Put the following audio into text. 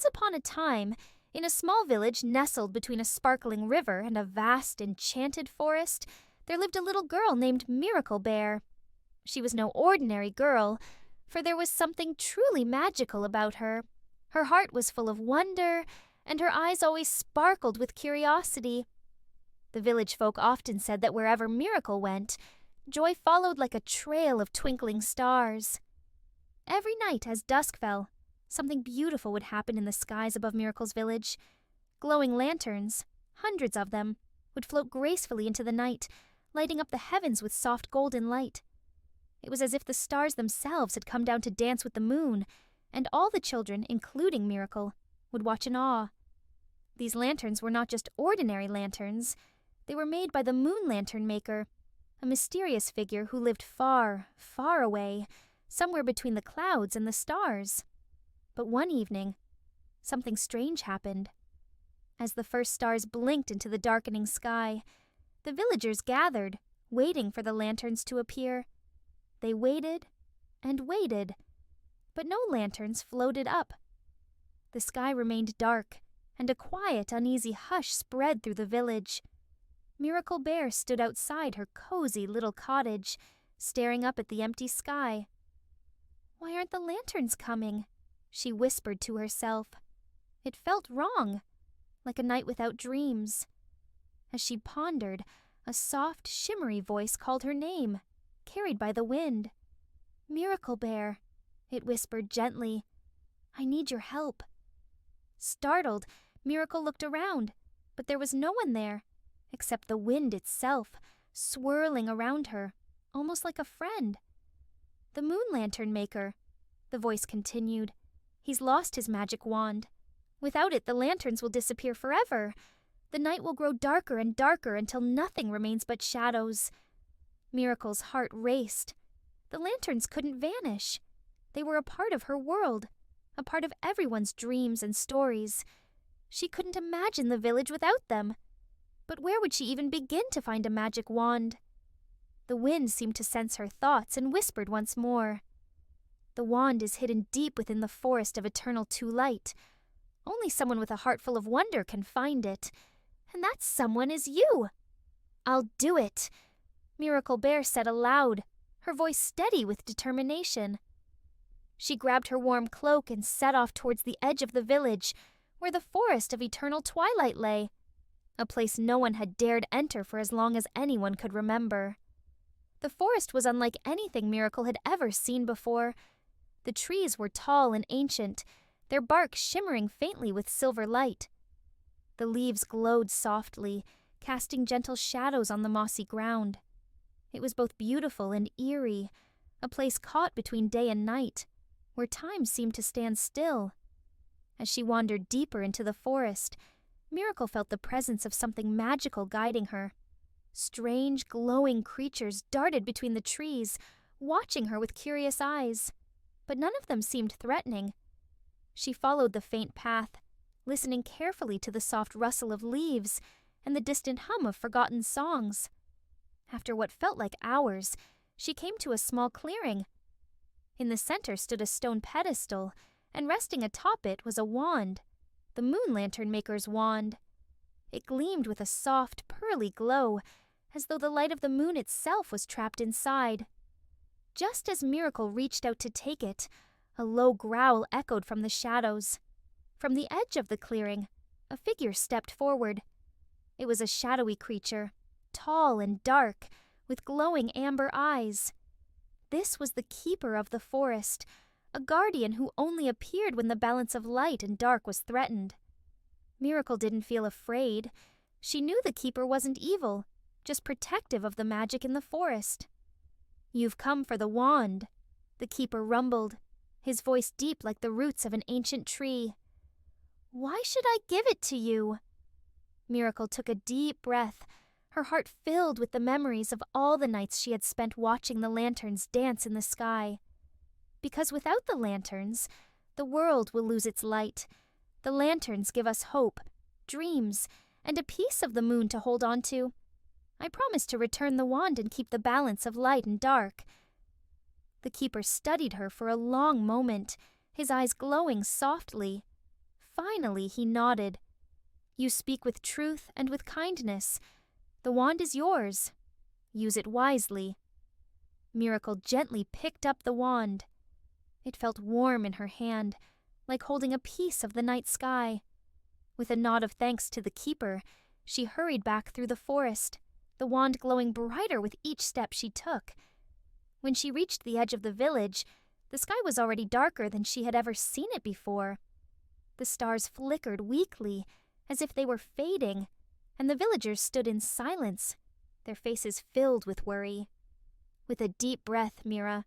Once upon a time, in a small village nestled between a sparkling river and a vast, enchanted forest, there lived a little girl named Miracle Bear. She was no ordinary girl, for there was something truly magical about her. Her heart was full of wonder, and her eyes always sparkled with curiosity. The village folk often said that wherever Miracle went, joy followed like a trail of twinkling stars. Every night as dusk fell, something beautiful would happen in the skies above Miracle's village. Glowing lanterns, hundreds of them, would float gracefully into the night, lighting up the heavens with soft golden light. It was as if the stars themselves had come down to dance with the moon, and all the children, including Miracle, would watch in awe. These lanterns were not just ordinary lanterns. They were made by the moon lantern maker, a mysterious figure who lived far, far away, somewhere between the clouds and the stars. But one evening, something strange happened. As the first stars blinked into the darkening sky, the villagers gathered, waiting for the lanterns to appear. They waited and waited, but no lanterns floated up. The sky remained dark, and a quiet, uneasy hush spread through the village. Miracle Bear stood outside her cozy little cottage, staring up at the empty sky. "Why aren't the lanterns coming?" she whispered to herself. It felt wrong, like a night without dreams. As she pondered, a soft, shimmery voice called her name, carried by the wind. "Miracle Bear," it whispered gently, "I need your help." Startled, Miracle looked around, but there was no one there, except the wind itself, swirling around her, almost like a friend. "The moon lantern maker," the voice continued. "He's lost his magic wand. Without it, the lanterns will disappear forever. The night will grow darker and darker until nothing remains but shadows." Miracle's heart raced. The lanterns couldn't vanish. They were a part of her world, a part of everyone's dreams and stories. She couldn't imagine the village without them. But where would she even begin to find a magic wand? The wind seemed to sense her thoughts and whispered once more. "The wand is hidden deep within the Forest of Eternal Twilight. Only someone with a heart full of wonder can find it. And that someone is you." "I'll do it," Miracle Bear said aloud, her voice steady with determination. She grabbed her warm cloak and set off towards the edge of the village, where the Forest of Eternal Twilight lay, a place no one had dared enter for as long as anyone could remember. The forest was unlike anything Miracle had ever seen before. The trees were tall and ancient, their bark shimmering faintly with silver light. The leaves glowed softly, casting gentle shadows on the mossy ground. It was both beautiful and eerie, a place caught between day and night, where time seemed to stand still. As she wandered deeper into the forest, Miracle felt the presence of something magical guiding her. Strange, glowing creatures darted between the trees, watching her with curious eyes, but none of them seemed threatening. She followed the faint path, listening carefully to the soft rustle of leaves and the distant hum of forgotten songs. After what felt like hours, she came to a small clearing. In the center stood a stone pedestal, and resting atop it was a wand, the moon lantern maker's wand. It gleamed with a soft, pearly glow, as though the light of the moon itself was trapped inside. Just as Miracle reached out to take it, a low growl echoed from the shadows. From the edge of the clearing, a figure stepped forward. It was a shadowy creature, tall and dark, with glowing amber eyes. This was the keeper of the forest, a guardian who only appeared when the balance of light and dark was threatened. Miracle didn't feel afraid. She knew the keeper wasn't evil, just protective of the magic in the forest. "You've come for the wand," the keeper rumbled, his voice deep like the roots of an ancient tree. "Why should I give it to you?" Miracle took a deep breath, her heart filled with the memories of all the nights she had spent watching the lanterns dance in the sky. Because without the lanterns, the world will lose its light. The lanterns give us hope, dreams, and a piece of the moon to hold on to. I promise to return the wand and keep the balance of light and dark." The keeper studied her for a long moment, his eyes glowing softly. Finally, he nodded. You speak with truth and with kindness. The wand is yours. Use it wisely. Miracle gently picked up the wand. It felt warm in her hand, like holding a piece of the night sky. With a nod of thanks to the keeper, she hurried back through the forest, the wand glowing brighter with each step she took. When she reached the edge of the village, the sky was already darker than she had ever seen it before. The stars flickered weakly, as if they were fading, and the villagers stood in silence, their faces filled with worry. With a deep breath, Mira